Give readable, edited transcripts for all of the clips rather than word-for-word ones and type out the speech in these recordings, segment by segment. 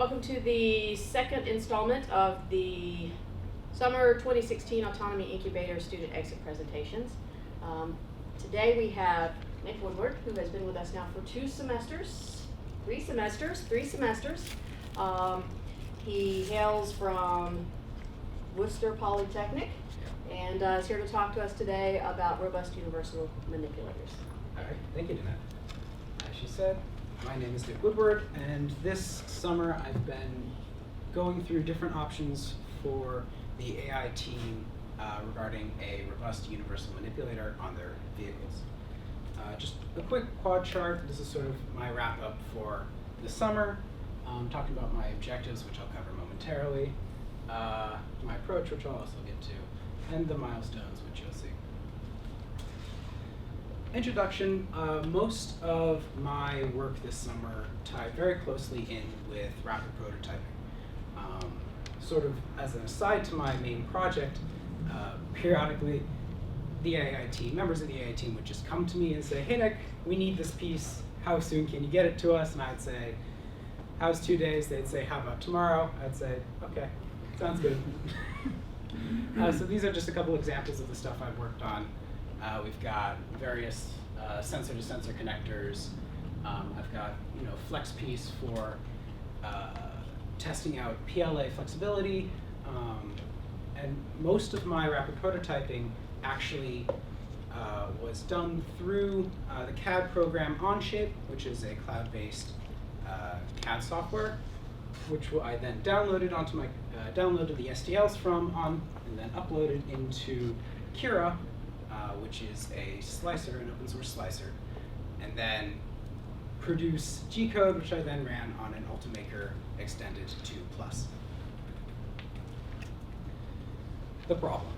Welcome to the second installment of the Summer 2016 Autonomy Incubator Student Exit Presentations. Today we have Nick Woodward, who has been with us now for three semesters. He hails from Worcester Polytechnic and is here to talk to us today about robust universal manipulators. All right, thank you, Jeanette. As she said, my name is Nick Woodward, and this summer I've been going through different options for the AI team regarding a robust universal manipulator on their vehicles. Just a quick quad chart. This is sort of my wrap up for the summer, talking about my objectives, which I'll cover momentarily, my approach, which I'll also get to, and the milestones, which you'll see. Introduction, most of my work this summer tied very closely in with rapid prototyping. Sort of as an aside to my main project, periodically the AI team, members of the AI team would just come to me and say, hey Nick, we need this piece, how soon can you get it to us? And I'd say, how's 2 days? They'd say, how about tomorrow? I'd say, okay, sounds good. So these are just a couple examples of the stuff I've worked on. We've got various sensor-to-sensor connectors. I've got flex piece for testing out PLA flexibility, and most of my rapid prototyping actually was done through the CAD program Onshape, which is a cloud-based CAD software, which I then downloaded onto my downloaded the STLs from and then uploaded into Cura, which is a slicer, an open source slicer, and then produce G-code, which I then ran on an Ultimaker extended to Plus. The problem.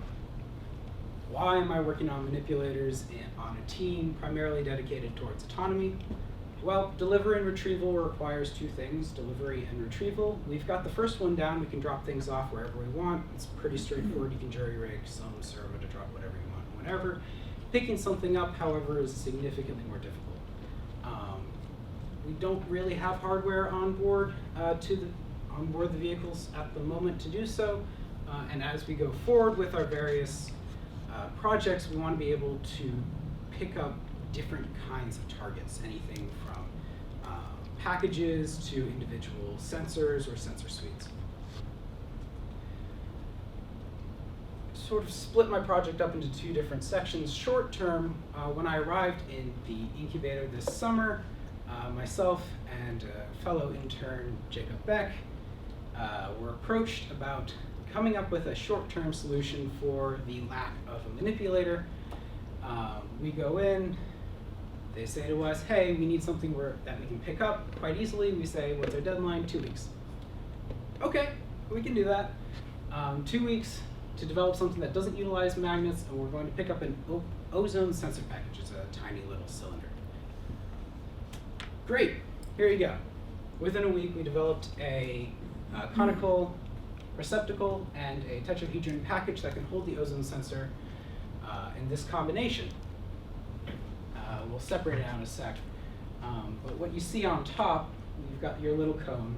Why am I working on manipulators on a team primarily dedicated towards autonomy? Well, delivery and retrieval requires two things, delivery and retrieval. We've got the first one down. We can drop things off wherever we want. It's pretty straightforward. You can jury-rig some servo to drop whatever you want, whenever. Picking something up, however, is significantly more difficult. We don't really have hardware on board the vehicles at the moment to do so. And as we go forward with our various projects, we want to be able to pick up different kinds of targets, anything from packages to individual sensors or sensor suites. Sort of split my project up into two different sections. Short term, when I arrived in the incubator this summer, myself and fellow intern Jacob Beck were approached about coming up with a short-term solution for the lack of a manipulator. We go in, they say to us, hey, we need something that we can pick up quite easily. We say, what's our deadline? 2 weeks. Okay, we can do that. 2 weeks to develop something that doesn't utilize magnets, and we're going to pick up an ozone sensor package. It's a tiny little cylinder. Great, here you go. Within a week, we developed a conical receptacle and a tetrahedron package that can hold the ozone sensor in this combination. We'll separate it out in a sec. But what you see on top, you've got your little cone.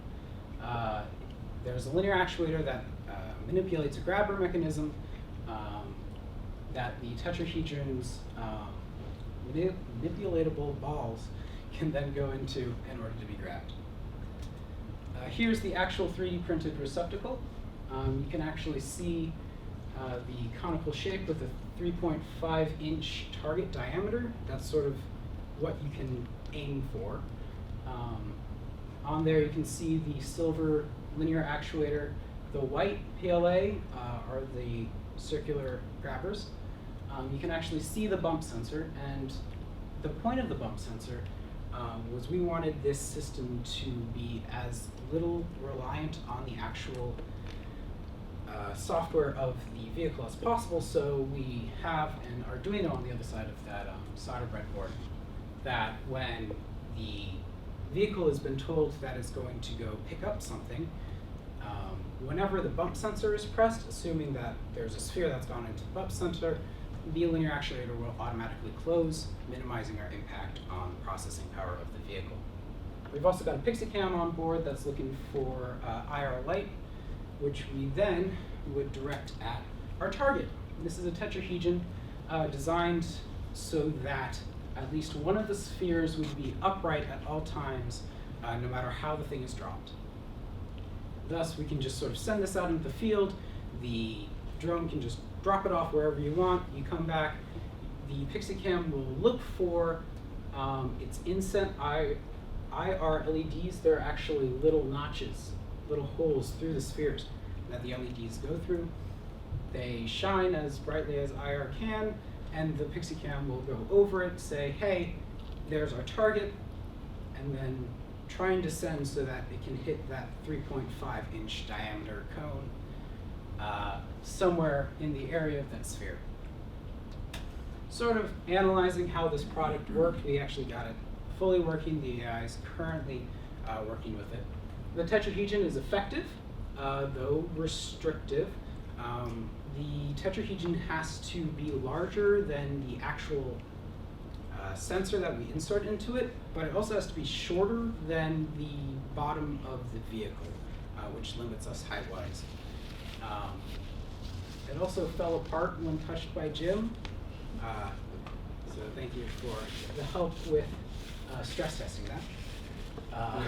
There's a linear actuator that manipulates a grabber mechanism that the tetrahedron's manipulatable balls can then go into in order to be grabbed. Here's the actual 3D printed receptacle. You can actually see the conical shape with a 3.5-inch target diameter. That's sort of what you can aim for. On there you can see the silver linear actuator. The white PLA are the circular grabbers. You can actually see the bump sensor, and the point of the bump sensor was we wanted this system to be as little reliant on the actual software of the vehicle as possible, so we have an Arduino on the other side of that solder breadboard that when the vehicle has been told that it's going to go pick up something, whenever the bump sensor is pressed, assuming that there's a sphere that's gone into the bump sensor, the linear actuator will automatically close, minimizing our impact on the processing power of the vehicle. We've also got a PixieCam on board that's looking for IR light, which we then would direct at our target. This is a tetrahedron designed so that at least one of the spheres would be upright at all times, no matter how the thing is dropped. Thus, we can just sort of send this out into the field. The drone can just drop it off wherever you want. You come back. The PixieCam will look for its inset IR LEDs. They're actually little notches, little holes through the spheres that the LEDs go through. They shine as brightly as IR can, and the PixieCam will go over it, say, hey, there's our target, and then try and descend so that it can hit that 3.5-inch diameter cone somewhere in the area of that sphere. Sort of analyzing how this product worked, we actually got it fully working. The AI is currently working with it. The tetrahedron is effective, though restrictive. The tetrahedron has to be larger than the actual sensor that we insert into it, but it also has to be shorter than the bottom of the vehicle, which limits us height-wise. It also fell apart when touched by Jim, so thank you for the help with stress testing that.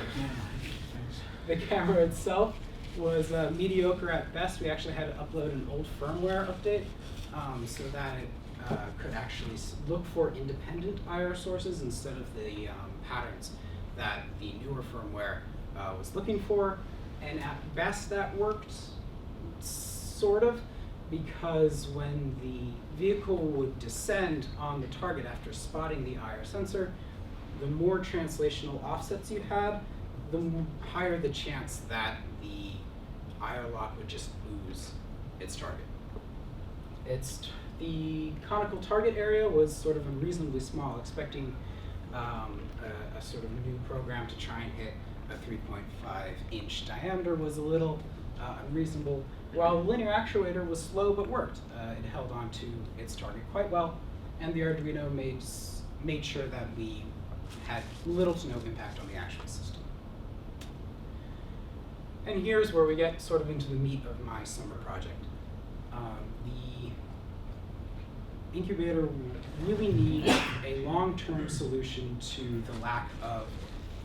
The camera itself was mediocre at best. We actually had to upload an old firmware update so that it could actually look for independent IR sources instead of the patterns that the newer firmware was looking for. And at best that worked, sort of, because when the vehicle would descend on the target after spotting the IR sensor, the more translational offsets you had, the higher the chance that the IR lock would just lose its target. The conical target area was sort of unreasonably small, expecting a sort of new program to try and hit a 3.5-inch diameter was a little unreasonable, while the linear actuator was slow but worked. It held on to its target quite well, and the Arduino made sure that we had little to no impact on the actual system. And here's where we get sort of into the meat of my summer project. The Incubator really needs a long-term solution to the lack of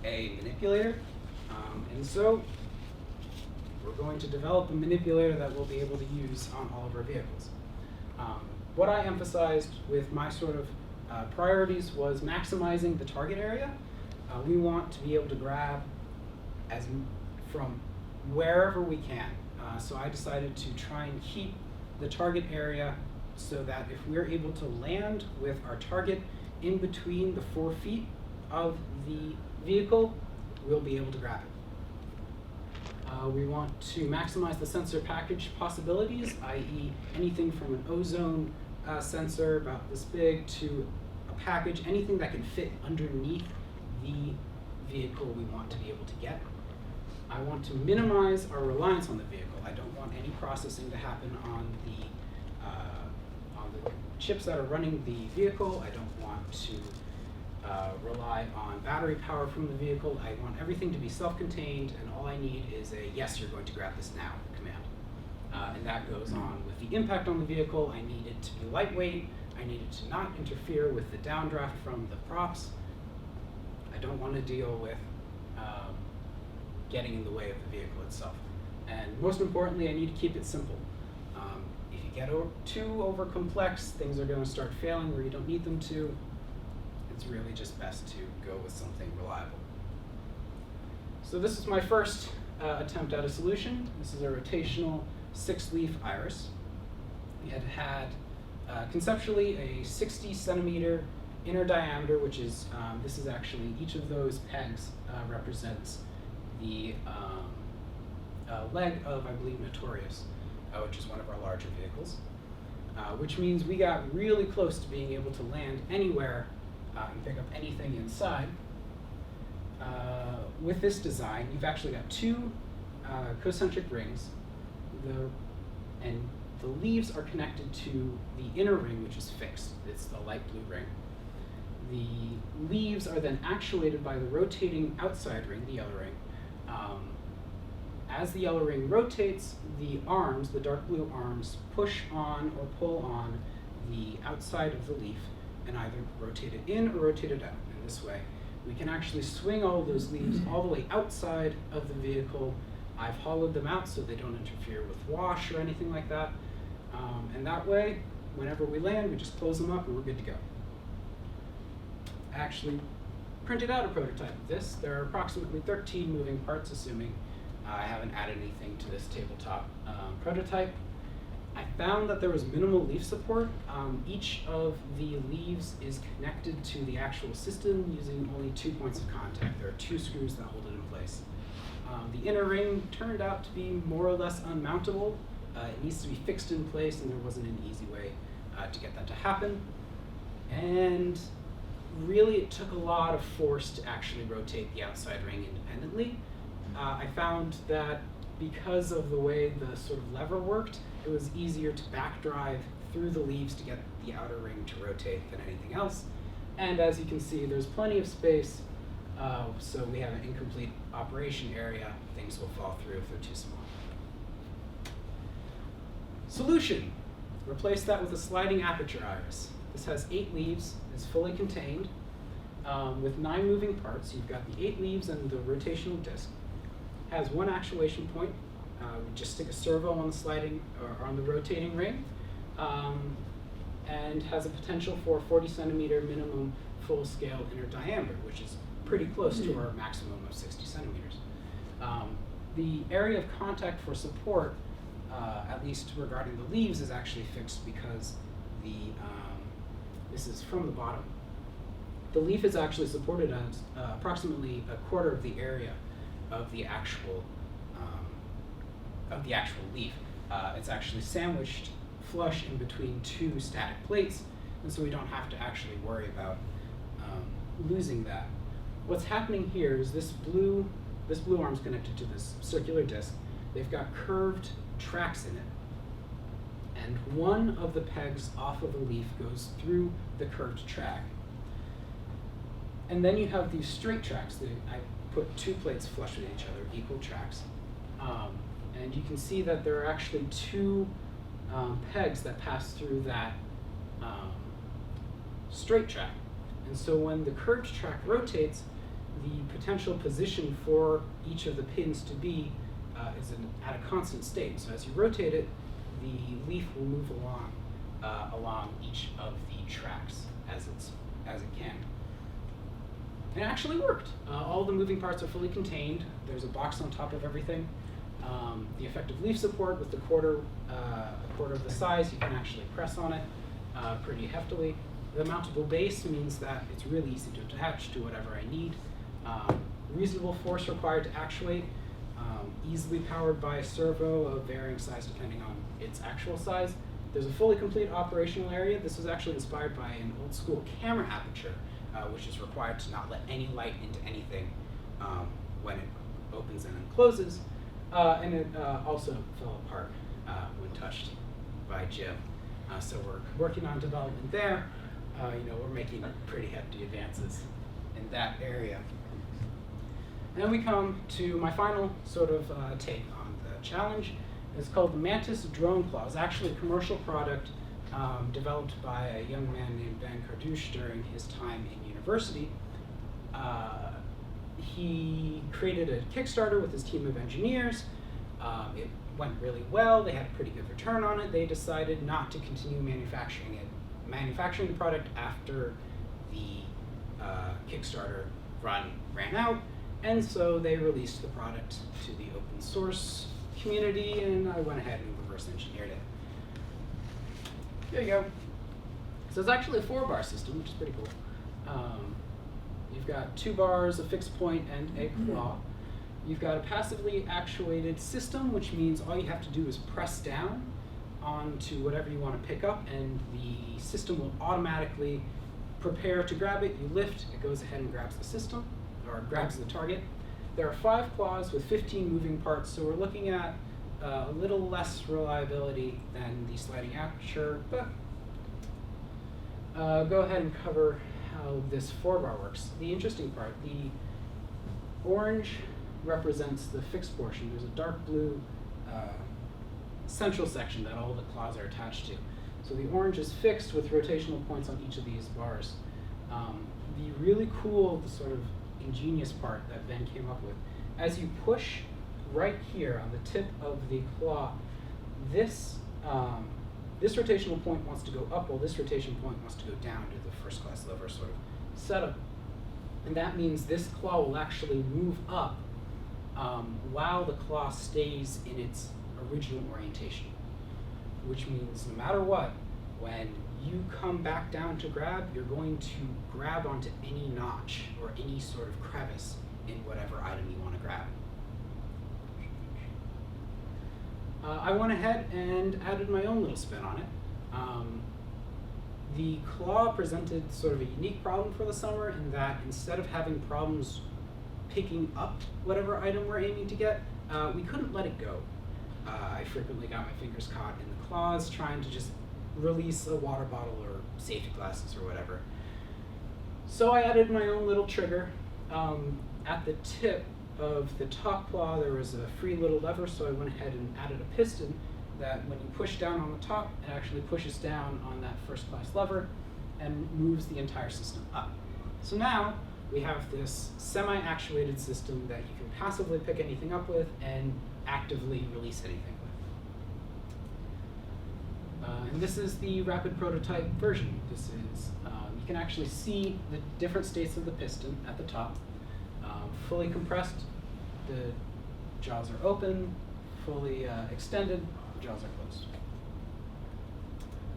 a manipulator, and so we're going to develop a manipulator that we'll be able to use on all of our vehicles. What I emphasized with my sort of priorities was maximizing the target area. We want to be able to grab from wherever we can. So I decided to try and keep the target area so that if we're able to land with our target in between the 4 feet of the vehicle, we'll be able to grab it. We want to maximize the sensor package possibilities, i.e. anything from an ozone sensor about this big to a package, anything that can fit underneath the vehicle we want to be able to get. I want to minimize our reliance on the vehicle. I don't want any processing to happen on the chips that are running the vehicle. I don't want to rely on battery power from the vehicle. I want everything to be self-contained, and all I need is a yes, you're going to grab this now command. And that goes on with the impact on the vehicle. I need it to be lightweight. I need it to not interfere with the downdraft from the props. I don't want to deal with getting in the way of the vehicle itself. And most importantly, I need to keep it simple. If you get too over complex, things are going to start failing where you don't need them to. It's really just best to go with something reliable. So this is my first attempt at a solution. This is a rotational 6-leaf iris. It had conceptually a 60 centimeter inner diameter, which is, this is actually, each of those pegs represents the leg of, I believe, Notorious, which is one of our larger vehicles, which means we got really close to being able to land anywhere and pick up anything inside. With this design, you've actually got 2 concentric rings, and the leaves are connected to the inner ring, which is fixed. It's the light blue ring. The leaves are then actuated by the rotating outside ring, the yellow ring. As the yellow ring rotates, the arms, the dark blue arms, push on or pull on the outside of the leaf and either rotate it in or rotate it out. In this way, we can actually swing all of those leaves all the way outside of the vehicle. I've hollowed them out so they don't interfere with wash or anything like that. And that way, whenever we land, we just close them up and we're good to go. I actually printed out a prototype of this. There are approximately 13 moving parts, assuming I haven't added anything to this tabletop prototype. I found that there was minimal leaf support. Each of the leaves is connected to the actual system using only 2 points of contact. There are 2 screws that hold it in place. The inner ring turned out to be more or less unmountable. It needs to be fixed in place, and there wasn't an easy way to get that to happen. And really, it took a lot of force to actually rotate the outside ring independently. I found that because of the way the sort of lever worked, it was easier to backdrive through the leaves to get the outer ring to rotate than anything else. And as you can see, there's plenty of space, so we have an incomplete operation area. Things will fall through if they're too small. Solution. Replace that with a sliding aperture iris. This has 8 leaves, is fully contained, with 9 moving parts. You've got the 8 leaves and the rotational disc. Has 1 actuation point. We just stick a servo on the sliding or on the rotating ring, and has a potential for 40 centimeter minimum full scale inner diameter, which is pretty close to our maximum of 60 centimeters. The area of contact for support, at least regarding the leaves, is actually fixed because this is from the bottom. The leaf is actually supported as approximately a quarter of the area of the actual leaf. It's actually sandwiched flush in between 2 static plates, and so we don't have to actually worry about losing that. What's happening here is this blue arm's connected to this circular disc. They've got curved tracks in it, and one of the pegs off of the leaf goes through the curved track. And then you have these straight tracks. I put 2 plates flush with each other, equal tracks. And you can see that there are actually 2 pegs that pass through that straight track. And so when the curved track rotates, the potential position for each of the pins to be is at a constant state. So as you rotate it, the leaf will move along each of the tracks as it can. It actually worked. All the moving parts are fully contained. There's a box on top of everything. The effective leaf support with a quarter of the size, you can actually press on it pretty heftily. The mountable base means that it's really easy to attach to whatever I need. Reasonable force required to actuate, easily powered by a servo of varying size depending on its actual size. There's a fully complete operational area. This was actually inspired by an old school camera aperture, which is required to not let any light into anything when it opens and then closes. And it also fell apart when touched by Jim. So we're working on development there. We're making pretty hefty advances in that area. And we come to my final sort of take on the challenge. It's called the Mantis drone claw. It's actually a commercial product developed by a young man named Ben Cardouche during his time in university. He created a Kickstarter with his team of engineers. It went really well. They had a pretty good return on it. They decided not to continue manufacturing the product after the Kickstarter run ran out, and so they released the product to the open source community, and I went ahead and reverse engineered it. There you go. So it's actually a 4-bar system, which is pretty cool. You've got 2 bars, a fixed point, and a claw. You've got a passively actuated system, which means all you have to do is press down onto whatever you want to pick up, and the system will automatically prepare to grab it. You lift, it goes ahead and grabs the system, or grabs the target. There are 5 claws with 15 moving parts, so we're looking at a little less reliability than the sliding aperture, but go ahead and cover how this 4-bar works. The interesting part, the orange represents the fixed portion. There's a dark blue central section that all the claws are attached to. So the orange is fixed with rotational points on each of these bars. The really cool, the sort of ingenious part that Ben came up with, as you push right here on the tip of the claw, this rotational point wants to go up, while this rotation point wants to go down to the first class lever sort of setup. And that means this claw will actually move up while the claw stays in its original orientation. Which means no matter what, when you come back down to grab, you're going to grab onto any notch or any sort of crevice in whatever item you want to grab. I went ahead and added my own little spin on it. The claw presented sort of a unique problem for the summer in that instead of having problems picking up whatever item we're aiming to get, we couldn't let it go. I frequently got my fingers caught in the claws trying to just release a water bottle or safety glasses or whatever. So I added my own little trigger. At the tip of the top claw there was a free little lever, so I went ahead and added a piston that when you push down on the top, it actually pushes down on that first class lever and moves the entire system up. So now we have this semi-actuated system that you can passively pick anything up with and actively release anything with. And this is the rapid prototype version. This is, you can actually see the different states of the piston at the top. Fully compressed, the jaws are open. Fully extended, the jaws are closed.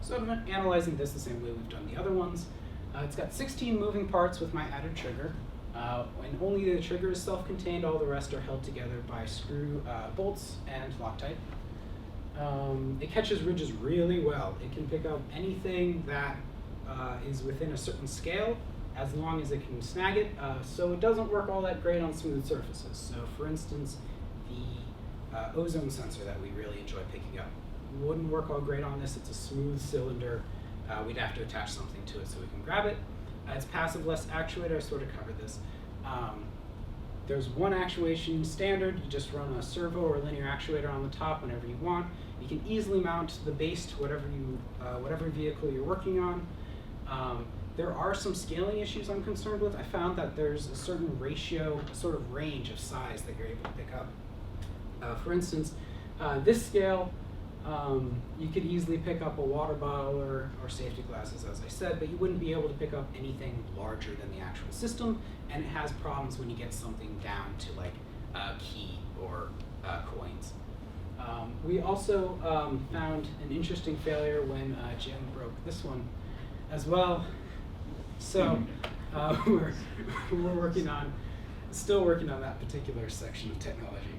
So I'm analyzing this the same way we've done the other ones. It's got 16 moving parts with my added trigger. When only the trigger is self-contained, all the rest are held together by screw bolts and Loctite. It catches ridges really well. It can pick up anything that is within a certain scale as long as it can snag it. So it doesn't work all that great on smooth surfaces. So for instance, the ozone sensor that we really enjoy picking up wouldn't work all great on this. It's a smooth cylinder. We'd have to attach something to it so we can grab it. It's passive-less actuator. I sort of covered this. There's one actuation standard. You just run a servo or linear actuator on the top whenever you want. You can easily mount the base to whatever vehicle you're working on. There are some scaling issues I'm concerned with. I found that there's a certain ratio, a sort of range of size that you're able to pick up. For instance, this scale, you could easily pick up a water bottle or safety glasses, as I said, but you wouldn't be able to pick up anything larger than the actual system, and it has problems when you get something down to like a key or coins. We also found an interesting failure when Jim broke this one as well. So we're still working on that particular section of technology.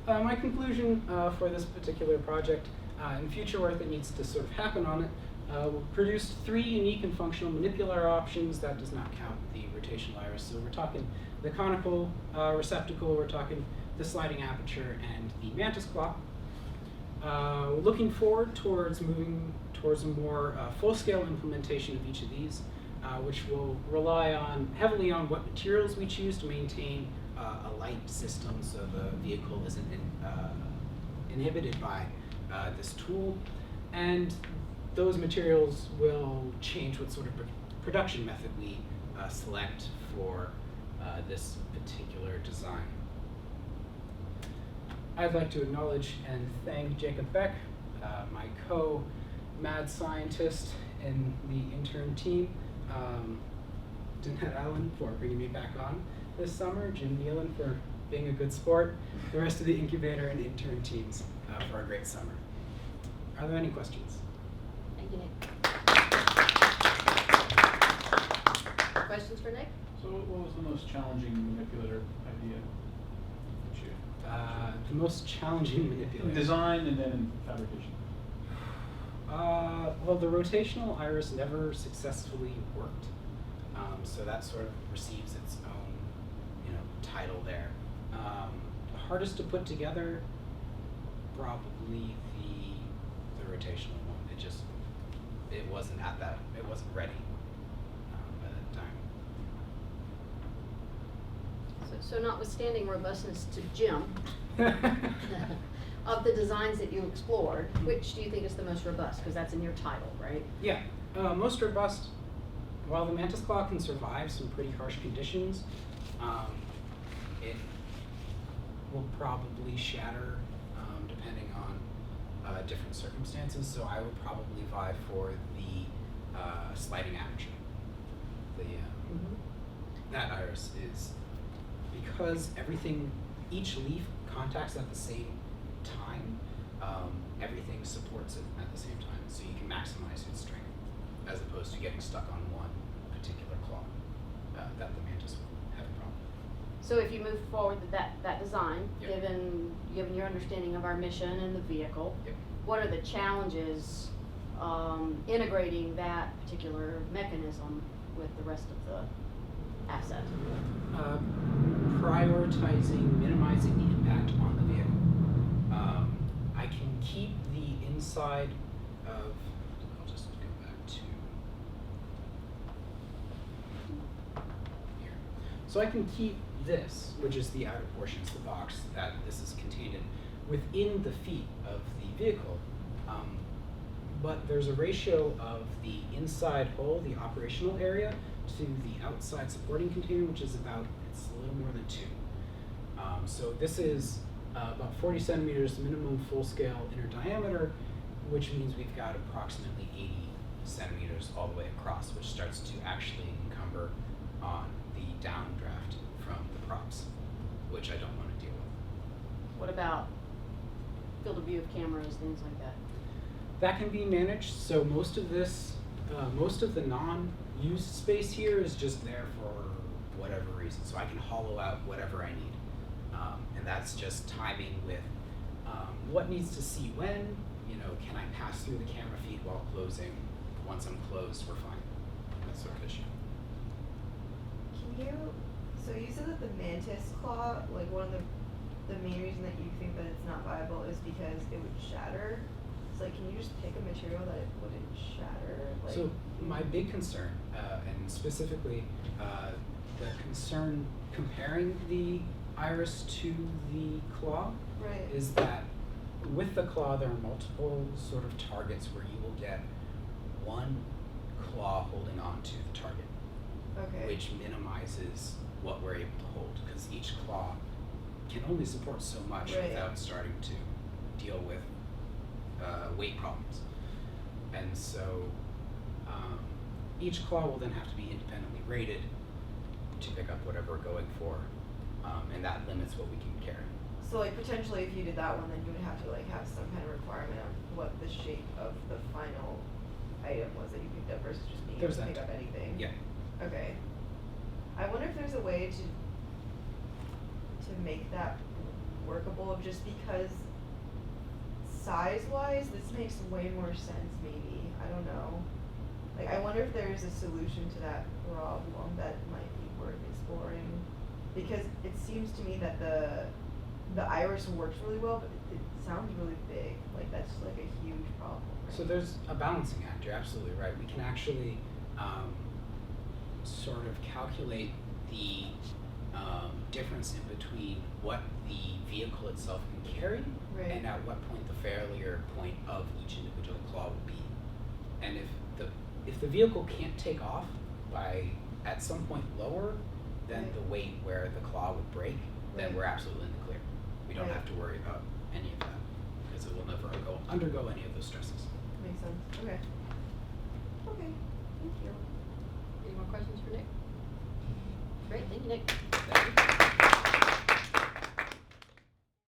My conclusion for this particular project, and future work that needs to sort of happen on it, we'll produce 3 unique and functional manipulator options. That does not count the rotational iris. So we're talking the conical receptacle, we're talking the sliding aperture, and the Mantis claw. We're looking forward towards moving towards a more full-scale implementation of each of these, which will rely heavily on what materials we choose to maintain a light system so the vehicle isn't inhibited by this tool. And those materials will change what sort of production method we select for this particular design. I'd like to acknowledge and thank Jacob Beck, my co-mad scientist in the intern team, Danette Allen for bringing me back on this summer, Jim Nealon for being a good sport, the rest of the incubator and intern teams for a great summer. Are there any questions? Thank you, Nick. Questions for Nick? So what was the most challenging manipulator idea that you The most challenging manipulator. in design and then in fabrication? Well, the rotational iris never successfully worked, so that sort of receives its own, title there. The hardest to put together, probably the rotational one. it wasn't ready by that time. So notwithstanding robustness to Jim, of the designs that you explored, which do you think is the most robust? Because that's in your title, right? Yeah, most robust. While the Mantis claw can survive some pretty harsh conditions, it will probably shatter depending on different circumstances. So I would probably vie for the sliding aperture. That iris is, because each leaf contacts at the same time, everything supports it at the same time, so you can maximize its strength as opposed to getting stuck on one particular claw that the Mantis would have a problem. So if you move forward with that design, Yep. given your understanding of our mission and the vehicle, Yep. what are the challenges integrating that particular mechanism with the rest of the asset? Prioritizing, minimizing the impact on the vehicle. I can keep the inside of, I'll just go back to here. So I can keep this, which is the outer portions, the box that this is contained in, within the feet of the vehicle. But there's a ratio of the inside hole, the operational area, to the outside supporting container, which is it's a little more than 2. So this is about 40 centimeters minimum full-scale inner diameter, which means we've got approximately 80 centimeters all the way across, which starts to actually encumber on the downdraft from the props, which I don't want to deal with. What about field of view of cameras, things like that? That can be managed. So most of the non-used space here is just there for whatever reason. So I can hollow out whatever I need. And that's just timing with what needs to see when, can I pass through the camera feed while closing? Once I'm closed, we're fine. That sort of issue. So you said that the Mantis claw, like one of the main reason that you think that it's not viable is because it would shatter. So like, can you just pick a material that it wouldn't shatter? Like, So my big concern, and specifically the concern comparing the iris to the claw, right. is that with the claw there are multiple sort of targets where you will get one claw holding on to the target, Okay. which minimizes what we're able to hold, because each claw can only support so much Right. without starting to deal with weight problems. And so each claw will then have to be independently rated to pick up whatever we're going for, and that limits what we can carry. So like potentially if you did that one, then you would have to like have some kind of requirement on what the shape of the final item was that you picked up versus just being able There's to that pick up anything. Yeah. Okay. I wonder if there's a way to make that workable, just because size-wise, this makes way more sense maybe. I don't know. Like, I wonder if there's a solution to that problem that might be worth exploring. Because it seems to me that the iris works really well, but it sounds really big. Like, that's like a huge problem. Right? So there's a balancing act, you're absolutely right. We can actually sort of calculate the difference in between what the vehicle itself can carry Right. and at what point the failure point of each individual claw will be. And if the vehicle can't take off by at some point lower than Right. the weight where the claw would break, then Right. we're absolutely in the clear. We don't Right. have to worry about any of that, because it will never undergo any of those stresses. Makes sense. Okay. Okay. Thank you. Any more questions for Nick? Great, thank you, Nick. Thank you.